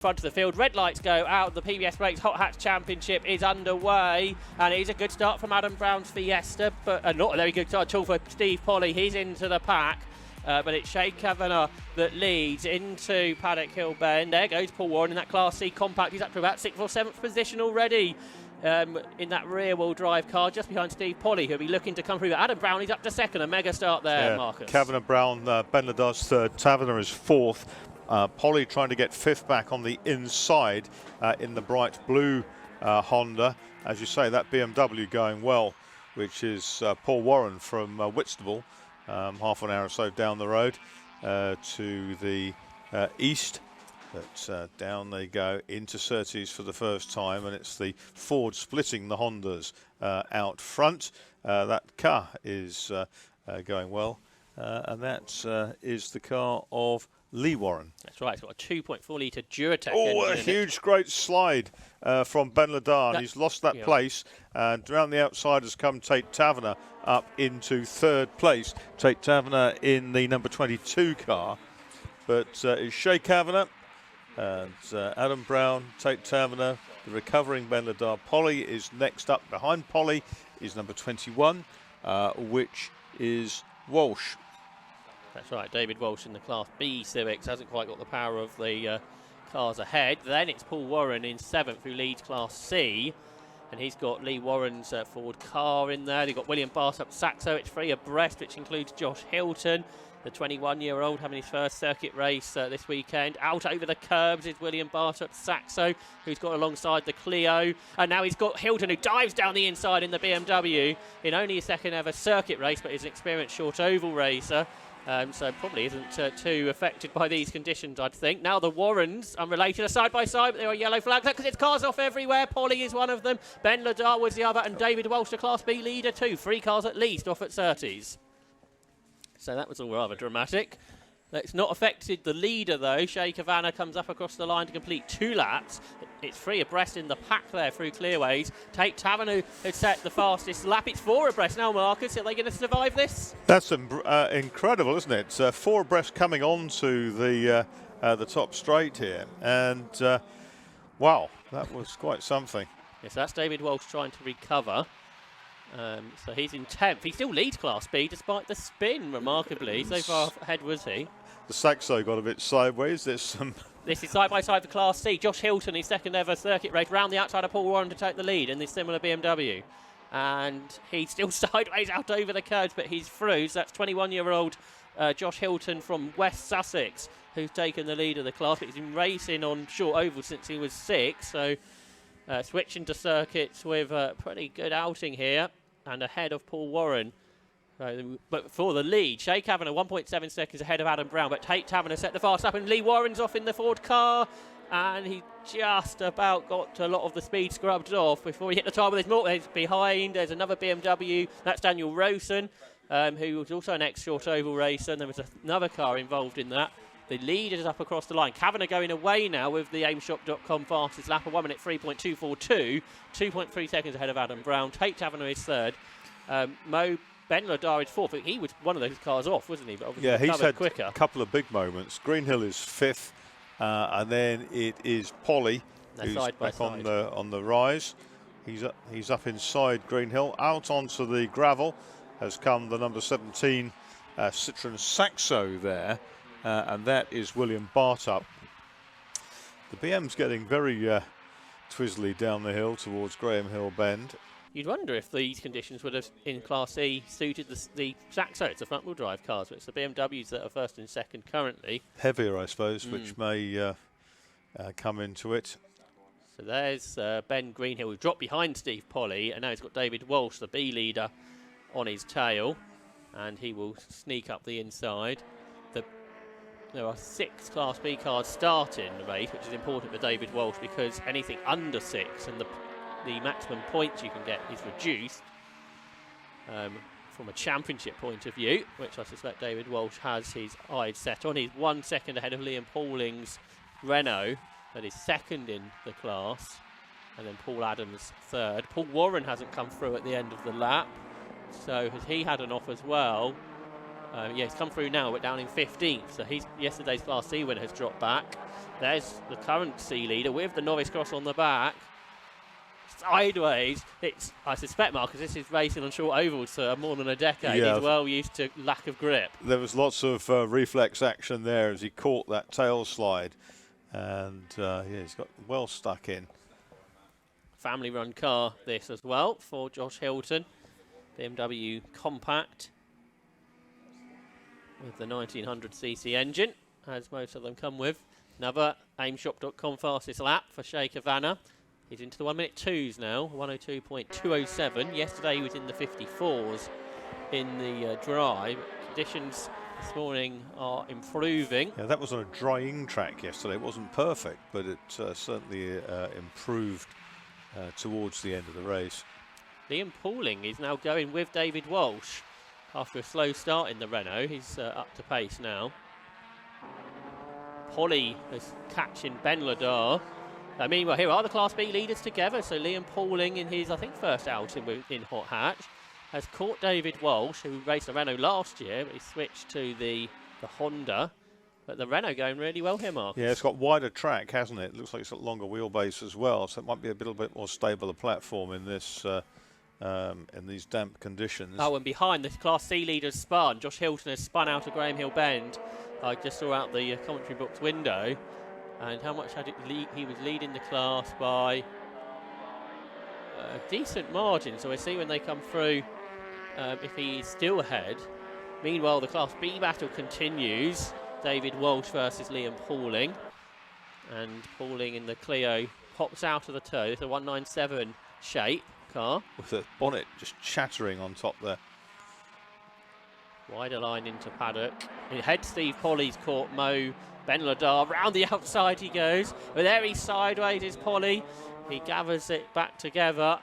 Front of the field, red lights go out. The PBS Brakes Hot Hats Championship is underway, and it is a good start from Adam Brown's Fiesta, but not a very good start at all for Steve Polly. He's into the pack, but it's Shay Kavanagh that leads into Paddock Hill Bend. There goes Paul Warren in that Class C compact. He's up to about 6th or 7th position already in that rear-wheel drive car, just behind Steve Polly, who'll be looking to come through. Adam Brown, he's up to 2nd, a mega start there, Marcus. Kavanagh, Brown, Ben Ladar's 3rd, Taverner is 4th. Polly trying to get 5th back on the inside in the bright blue Honda. As you say, that BMW going well, which is Paul Warren from Whitstable, half an hour or so down the road to the east. But down they go into Surtees for the first time, and it's the Ford splitting the Hondas out front. That car is going well, and that is the car of Lee Warren. That's right, it's got a 2.4 litre Duratec engine. A huge, great slide from Ben Ladar. He's lost that place, and around the outside has come Tate Taverner up into 3rd place. Tate Taverner in the number 22 car, but it's Shay Kavanagh and Adam Brown, Tate Taverner, the recovering Ben Ladar. Polly is next up. Behind Polly is number 21, which is Walsh. That's right, David Walsh in the Class B Civics hasn't quite got the power of the cars ahead. Then it's Paul Warren in 7th, who leads Class C, and he's got Lee Warren's Ford car in there. They've got William Barsup Saxo, it's 3 abreast, which includes Josh Hilton, the 21-year-old having his first circuit race this weekend. Out over the curbs is William Barsup Saxo, who's got alongside the Clio, and now he's got Hilton, who dives down the inside in the BMW in only his 2nd ever circuit race, but is an experienced short oval racer. So probably isn't too affected by these conditions, I'd think. Now the Warrens, unrelated, are side by side, but there are yellow flags because it's cars off everywhere. Polly is one of them, Ben Ladar was the other, and David Walsh, the Class B leader too. 3 cars at least off at Surtees. So that was all rather dramatic. It's not affected the leader though. Shay Kavanagh comes up across the line to complete 2 laps. It's 3 abreast in the pack there through clearways. Tate Taverner has set the fastest lap. It's 4 abreast now, Marcus. Are they going to survive this? That's incredible, isn't it? 4 abreast coming on to the top straight here. And wow, that was quite something. Yes, that's David Walsh trying to recover. So he's in 10th. He still leads Class B despite the spin, remarkably. So far ahead was he. The Saxo got a bit sideways. There's some. This is side by side for Class C. Josh Hilton, his 2nd ever circuit race, round the outside of Paul Warren to take the lead in this similar BMW. And he's still sideways out over the curbs, but he's through. So that's 21-year-old Josh Hilton from West Sussex, who's taken the lead of the class. But he's been racing on short oval since he was 6. So switching to circuits with a pretty good outing here, and ahead of Paul Warren. But for the lead, Shay Kavanagh 1.7 seconds ahead of Adam Brown, but Tate Taverner set the fast up, and Lee Warren's off in the Ford car, and he just about got a lot of the speed scrubbed off before he hit the tyre. There's more behind. There's another BMW. That's Daniel Rosen, who was also an ex-short oval racer, and there was another car involved in that. The lead is up across the line. Kavanagh going away now with the aimshop.com fastest lap of 1 minute 3.242, 2.3 seconds ahead of Adam Brown. Tate Taverner is 3rd. Ben Ladar is 4th. He was one of those cars off, wasn't he? But obviously he's had quicker. A couple of big moments. Greenhill is 5th, and then it is Polly, who's back on the rise. He's up inside Greenhill. Out onto the gravel has come the number 17 Citroen Saxo there, and that is William Bartup. The BM's getting very twizzly down the hill towards Graham Hill Bend. You'd wonder if these conditions would have, in Class C, suited the Saxo. It's the front-wheel drive cars, but it's the BMWs that are 1st and 2nd currently. Heavier, I suppose, which may come into it. So there's Ben Greenhill, who dropped behind Steve Polly, and now he's got David Walsh, the B leader, on his tail, and he will sneak up the inside. There are 6 Class B cars starting the race, which is important for David Walsh because anything under 6 and the maximum points you can get is reduced from a championship point of view, which I suspect David Walsh has his eyes set on. He's 1 second ahead of Liam Pauling's Renault, that is 2nd in the class, and then Paul Adams 3rd. Paul Warren hasn't come through at the end of the lap, so has he had an off as well. Yeah, he's come through now, but down in 15th. So yesterday's Class C winner has dropped back. There's the current C leader with the Norris Cross on the back. Sideways. I suspect, Marcus, this is racing on short ovals for more than a decade. Yeah. He's well used to lack of grip. There was lots of reflex action there as he caught that tail slide. And yeah, he's got well stuck in. Family run car this as well for Josh Hilton. BMW Compact with the 1900cc engine, as most of them come with. Another aimshop.com fastest lap for Shea Kavanagh. He's into the 1 minute 2s now, 102.207. Yesterday he was in the 54s in the drive. Conditions this morning are improving. Yeah, that was on a drying track yesterday. It wasn't perfect, but it certainly improved towards the end of the race. Liam Pauling is now going with David Walsh after a slow start in the Renault. He's up to pace now. Polly is catching Ben Ladar. Meanwhile, here are the Class B leaders together. So Liam Pauling, in his, I think, first outing in Hot Hatch, has caught David Walsh, who raced the Renault last year, but he switched to the Honda. But the Renault going really well here, Mark. Yeah, it's got wider track, hasn't it? It looks like it's got longer wheelbase as well, so it might be a little bit more stable a platform in this in these damp conditions. Oh, and behind the Class C leaders spun. Josh Hilton has spun out of Graham Hill Bend. I just saw out the commentary box window. And how much had it he was leading the class by a decent margin. So we'll see when they come through if he's still ahead. Meanwhile, the Class B battle continues. David Walsh versus Liam Pauling. And Pauling in the Clio pops out of the toe. It's a 197 shape car. With the bonnet just chattering on top there. Wider line into paddock. Ahead, Steve Polly's caught Mo Ben Ladar. Round the outside he goes. But there he's sideways is Polly. He gathers it back together.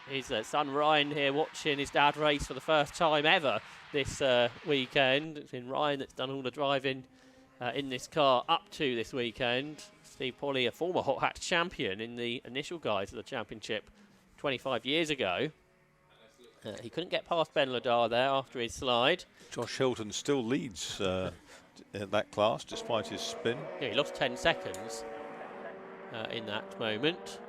His son Ryan here watching his dad race for the first time ever this weekend. It's been Ryan that's done all the driving in this car up to this weekend. Steve Polly, a former Hot Hatch champion in the initial guys of the championship 25 years ago. He couldn't get past Ben Ladar there after his slide. Josh Hilton still leads in that class despite his spin. Yeah, he lost 10 seconds in that moment.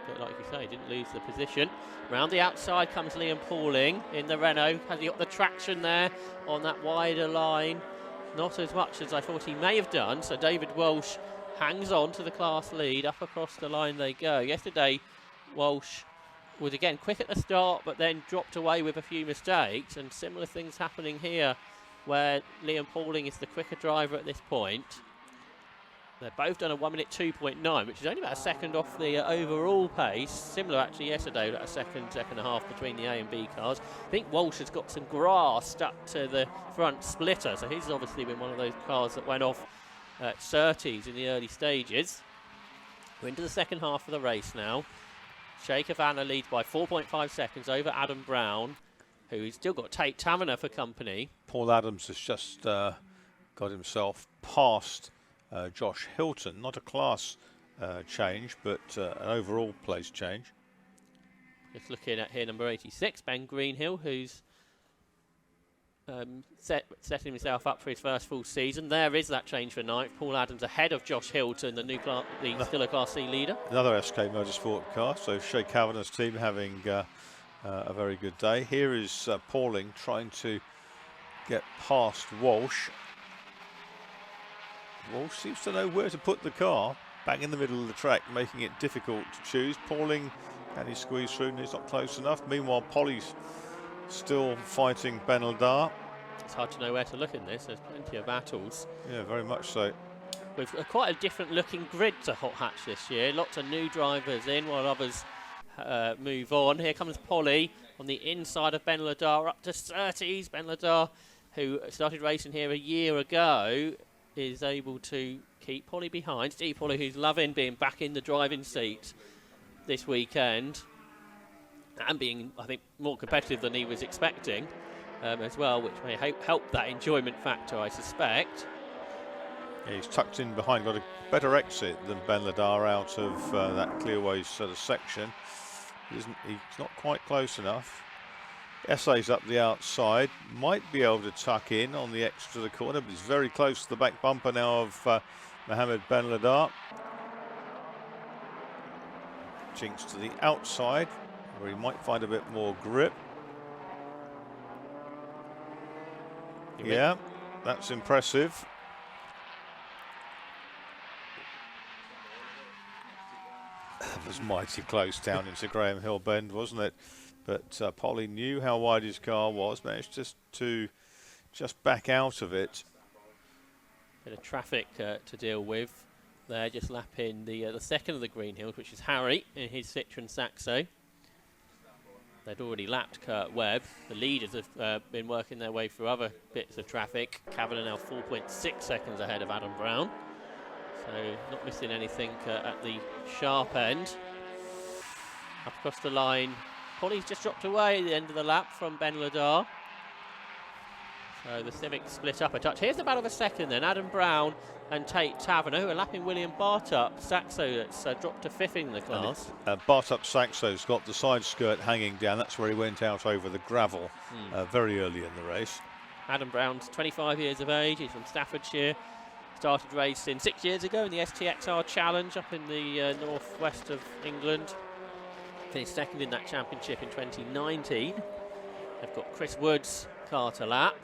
But like you say, he didn't lose the position. Round the outside comes Liam Pauling in the Renault. Has he got the traction there on that wider line? Not as much as I thought he may have done. So David Walsh hangs on to the class lead. Up across the line they go. Yesterday, Walsh was again quick at the start, but then dropped away with a few mistakes. And similar things happening here, where Liam Pauling is the quicker driver at this point. They've both done a 1 minute 2.9, which is only about a second off the overall pace. Similar actually yesterday, about a second and a half between the A and B cars. I think Walsh has got some grass stuck to the front splitter, so he's obviously been one of those cars that went off at Surtees in the early stages. We're into the second half of the race now. Shea Kavanagh leads by 4.5 seconds over Adam Brown, who's still got Tate Taverner for company. Paul Adams has just got himself past Josh Hilton. Not a class change, but an overall place change. Just looking at here, number 86, Ben Greenhill, who's setting himself up for his first full season. There is that change for ninth. Paul Adams ahead of Josh Hilton, the still a Class C leader. Another SK Motorsport car, so Shea Kavanagh's team having a very good day. Here is Pauling trying to get past Walsh. Walsh seems to know where to put the car, back in the middle of the track, making it difficult to choose. Pauling, can he squeeze through? He's not close enough. Meanwhile, Polly's still fighting Ben Ladar. It's hard to know where to look in this. There's plenty of battles. Yeah, very much so. With quite a different looking grid to Hot Hatch this year. Lots of new drivers in while others move on. Here comes Polly on the inside of Ben Ladar up to Surtees. Ben Ladar, who started racing here a year ago, is able to keep Polly behind. Steve Polly, who's loving being back in the driving seat this weekend and being, I think, more competitive than he was expecting as well, which may help that enjoyment factor, I suspect. Yeah, he's tucked in behind, got a better exit than Ben Ladar out of that clearways sort of section. He's not quite close enough. Essay's up the outside, might be able to tuck in on the extra to the corner, but he's very close to the back bumper now of Mohammed Ben Ladar. Jinx to the outside, where he might find a bit more grip. Yeah, that's impressive. That was mighty close down into Graham Hill Bend, wasn't it? But Polly knew how wide his car was, managed to back out of it. Bit of traffic to deal with. They're just lapping the second of the Green Hills, which is Harry in his Citroen Saxo. They'd already lapped Kurt Webb. The leaders have been working their way through other bits of traffic. Kavanagh now 4.6 seconds ahead of Adam Brown. So not missing anything at the sharp end. Up across the line. Polly's just dropped away at the end of the lap from Ben Ladar. So the Civic split up a touch. Here's the battle of a second then. Adam Brown and Tate Taverner, who are lapping William Bartup. Saxo that's dropped to fifth in the class. Bartup Saxo's got the side skirt hanging down. That's where he went out over the gravel very early in the race. Adam Brown's 25 years of age. He's from Staffordshire. Started racing 6 years ago in the STXR Challenge up in the northwest of England. Finished second in that championship in 2019. They've got Chris Wood's car to lap.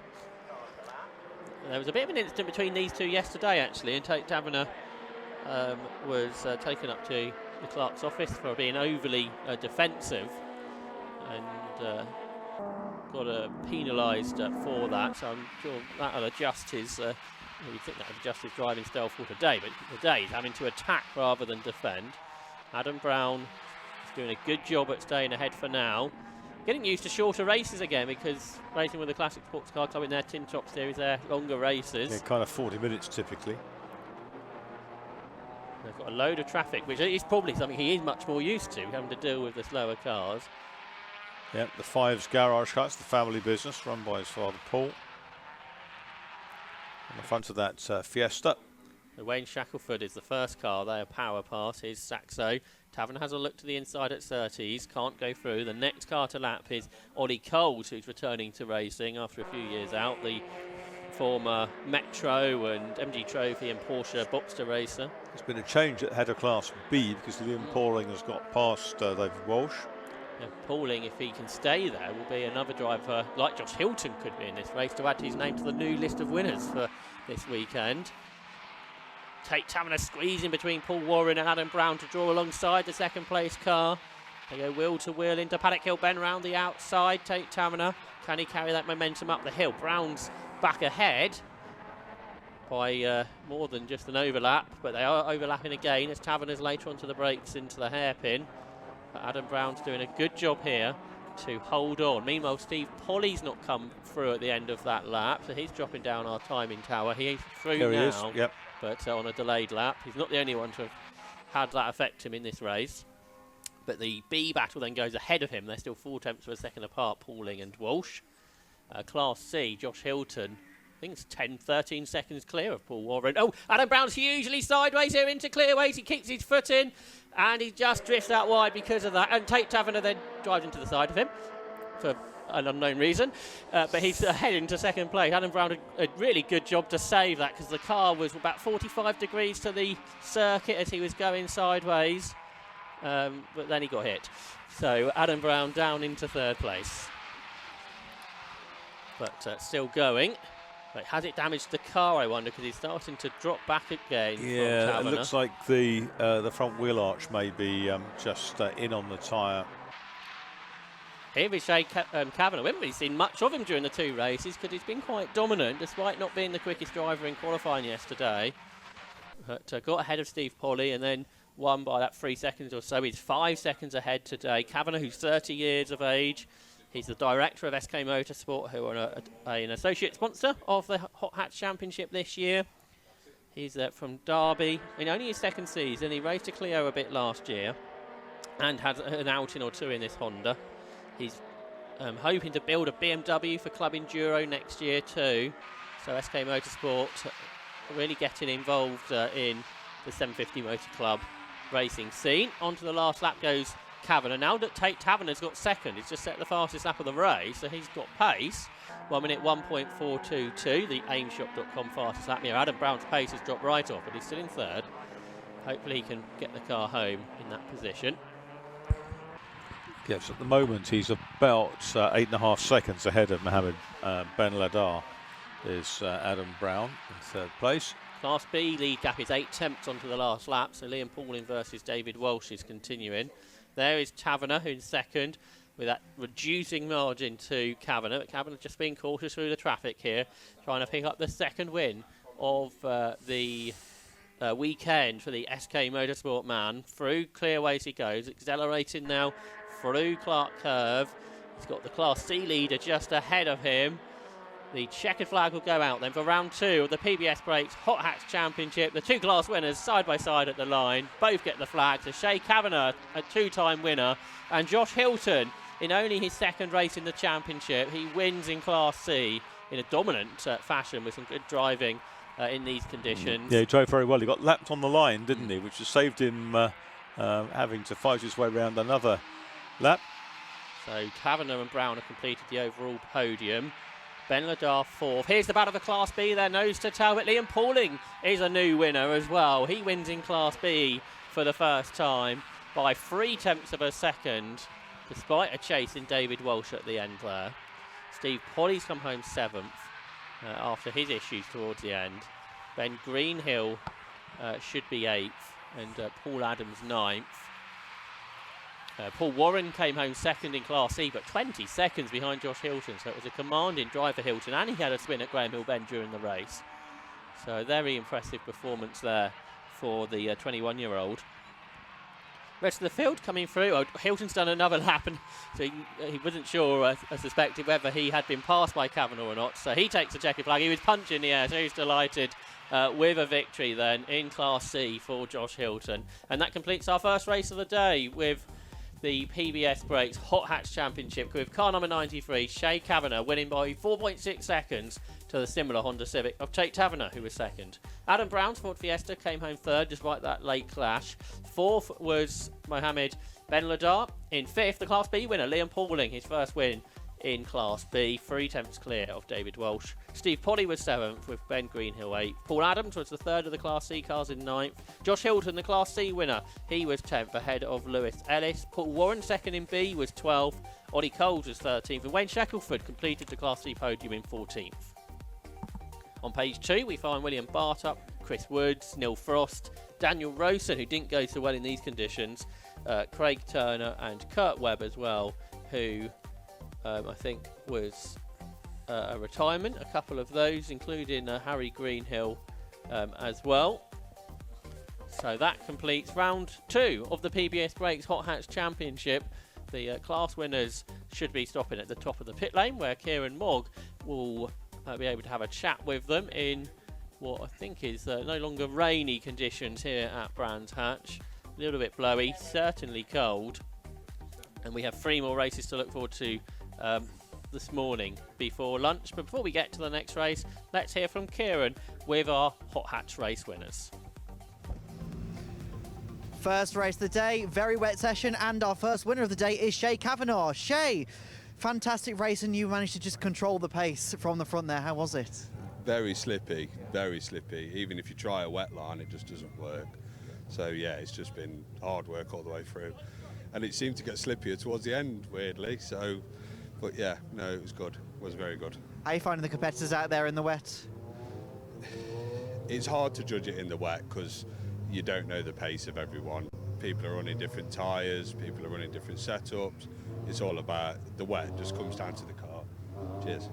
There was a bit of an incident between these two yesterday, actually, and Tate Taverner was taken up to the clerk's office for being overly defensive and got penalised for that. So I'm sure that'll adjust his. You'd think that would adjust his driving style for today, but today he's having to attack rather than defend. Adam Brown is doing a good job at staying ahead for now. Getting used to shorter races again, because racing with the Classic Sports Car Club in their Tin Top Series, they're longer races. Yeah, kind of 40 minutes typically. They've got a load of traffic, which is probably something he is much more used to, having to deal with the slower cars. Yeah, the Fives Garage Car, the family business run by his father Paul. On the front of that Fiesta. So Wayne Shackelford is the first car. They are power pass. His Saxo. Taverner has a look to the inside at Surtees. Can't go through. The next car to lap is Ollie Coles, who's returning to racing after a few years out. The former Metro and MG Trophy and Porsche Boxster racer. There's been a change at head of Class B because Liam Pauling has got past David Walsh. Yeah, Pauling, if he can stay there, will be another driver like Josh Hilton could be in this race to add his name to the new list of winners for this weekend. Tate Taverner squeezing between Paul Warren and Adam Brown to draw alongside the second place car. They go wheel to wheel into Paddock Hill Bend round the outside. Tate Taverner, can he carry that momentum up the hill? Brown's back ahead by more than just an overlap, but they are overlapping again as Taverner's later onto the brakes into the hairpin. But Adam Brown's doing a good job here to hold on. Meanwhile, Steve Polly's not come through at the end of that lap, so he's dropping down our timing tower. He's through there now. He is. Yep. But on a delayed lap. He's not the only one to have had that affect him in this race. But the B battle then goes ahead of him. They're still 4 tenths of a second apart, Pauling and Walsh. Class C, Josh Hilton, I think it's 10, 13 seconds clear of Paul Warren. Oh, Adam Brown's hugely sideways here into clearways. He keeps his foot in and he just drifts out wide because of that. And Tate Taverner then drives into the side of him for an unknown reason, but he's heading to second place. Adam Brown did a really good job to save that because the car was about 45 degrees to the circuit as he was going sideways, but then he got hit. So Adam Brown down into third place, but still going. But has it damaged the car, I wonder, because he's starting to drop back again. Yeah, it looks like the front wheel arch may be just in on the tyre. Here is Shay Kavanagh. We haven't really seen much of him during the 2 races because he's been quite dominant despite not being the quickest driver in qualifying yesterday. But got ahead of Steve Polly and then won by that 3 seconds or so. He's 5 seconds ahead today. Kavanagh, who's 30 years of age. He's the director of SK Motorsport, who are an associate sponsor of the Hot Hatch Championship this year. He's from Derby. In only his second season, he raced a Clio a bit last year and had an outing or 2 in this Honda. He's hoping to build a BMW for Club Enduro next year too. So SK Motorsport really getting involved in the 750 Motor Club racing scene. Onto the last lap goes Kavanagh. Now that Tavernier's got second, he's just set the fastest lap of the race, so he's got pace. 1 minute 1.422, the aimshop.com fastest lap here. Adam Brown's pace has dropped right off, but he's still in third. Hopefully he can get the car home in that position. Yes, at the moment he's about 8.5 seconds ahead of Mohammed Ben Ladar. Is Adam Brown in third place. Class B lead gap is 8 tenths onto the last lap, so Liam Pauling versus David Walsh is continuing. There is Taverner in second, with that reducing margin to Kavanagh. But Kavanagh just being cautious through the traffic here, trying to pick up the second win of the weekend for the SK Motorsport man. Through clearways he goes, accelerating now through Clark Curve. He's got the Class C leader just ahead of him. The checkered flag will go out then for round 2 of the PBS Brakes Hot Hats Championship. The two class winners side by side at the line. Both get the flag. So Shay Kavanagh, a 2-time winner, and Josh Hilton, in only his second race in the championship, he wins in Class C in a dominant fashion with some good driving in these conditions. Yeah, he drove very well. He got lapped on the line, didn't he? Which has saved him having to fight his way around another lap. So Kavanagh and Brown have completed the overall podium. Ben Ladar fourth. Here's the battle of the Class B, their nose to tail, but Liam Pauling is a new winner as well. He wins in Class B for the first time by 3 tenths of a second, despite a chase in David Walsh at the end there. Steve Polly's come home 7th after his issues towards the end. Ben Greenhill should be 8th, and Paul Adams 9th. Paul Warren came home 2nd in Class C, but 20 seconds behind Josh Hilton, so it was a commanding drive for Hilton, and he had a spin at Graham Hill Bend during the race. So a very impressive performance there for the 21-year-old. Rest of the field coming through. Oh, Hilton's done another lap, and so he wasn't sure, I suspected, whether he had been passed by Kavanagh or not. So he takes the checkered flag. He was punching the air, so he's delighted with a victory then in Class C for Josh Hilton. And that completes our first race of the day with the PBS Brakes Hot Hats Championship, with car number 93, Shay Kavanagh, winning by 4.6 seconds to the similar Honda Civic of Tate Taverner, who was second. Adam Brown's Ford Fiesta came home third, despite that late clash. Fourth was Mohammed Ben Ladar. In fifth, the Class B winner, Liam Pauling, his first win in Class B, 3 tenths clear of David Walsh. Steve Polly was 7th, with Ben Greenhill 8th. Paul Adams was the third of the Class C cars in 9th. Josh Hilton, the Class C winner, he was 10th, ahead of Lewis Ellis. Paul Warren, second in B, was 12th. Ollie Coles was 13th, and Wayne Shackelford completed the Class C podium in 14th. On page 2, we find William Bartup, Chris Woods, Neil Frost, Daniel Rosen, who didn't go so well in these conditions, Craig Turner and Kurt Webb as well, who I think was a retirement, a couple of those, including Harry Greenhill as well. So that completes round 2 of the PBS Brakes Hot Hats Championship. The class winners should be stopping at the top of the pit lane, where Kieran Mogg will be able to have a chat with them in what I think is no longer rainy conditions here at Brands Hatch. A little bit blowy, certainly cold. And we have 3 more races to look forward to this morning before lunch. But before we get to the next race, let's hear from Kieran with our Hot Hats race winners. First race of the day, very wet session, and our first winner of the day is Shay Kavanagh. Shay, fantastic race, and you managed to just control the pace from the front there. How was it? Very slippy, very slippy. Even if you try a wet line, it just doesn't work. So yeah, it's just been hard work all the way through. And it seemed to get slippier towards the end, weirdly. So, but yeah, no, it was good. It was very good. How are you finding the competitors out there in the wet? It's hard to judge it in the wet because you don't know the pace of everyone. People are running different tyres, people are running different setups. It's all about the wet. It just comes down to the car. Cheers.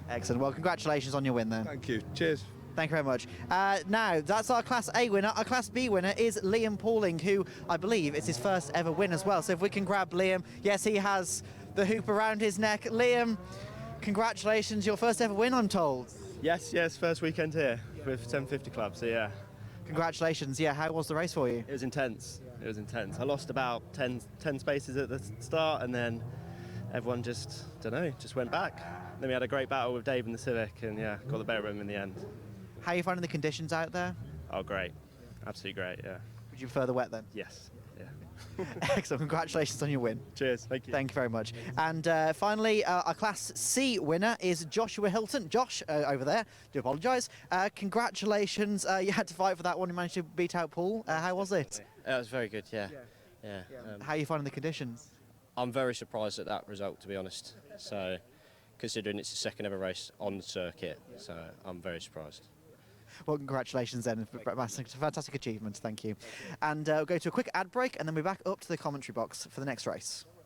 Excellent. Well, congratulations on your win then. Thank you. Cheers. Thank you very much. Now, that's our Class A winner. Our Class B winner is Liam Pauling, who I believe is his first ever win as well. So if we can grab Liam. Yes, he has the hoop around his neck. Liam, congratulations. Your first ever win, I'm told. Yes, first weekend here with 750 Club, so yeah. Congratulations. Yeah, how was the race for you? It was intense. I lost about 10 spaces at the start, and then everyone just went back. Then we had a great battle with Dave in the Civic, and yeah, got the better of him in the end. How are you finding the conditions out there? Oh, great. Absolutely great, yeah. Would you prefer the wet then? Yes. Yeah. Excellent. Congratulations on your win. Cheers. Thank you. Thank you very much. And finally, our Class C winner is Joshua Hilton. Josh, over there, do apologise. Congratulations. You had to fight for that one. You managed to beat out Paul. How was it? It was very good, yeah. How are you finding the conditions? I'm very surprised at that result, to be honest. So, considering it's the second ever race on the circuit, so I'm very surprised. Well, congratulations then. Fantastic achievement. Thank you. And we'll go to a quick ad break and then we're back up to the commentary box for the next race.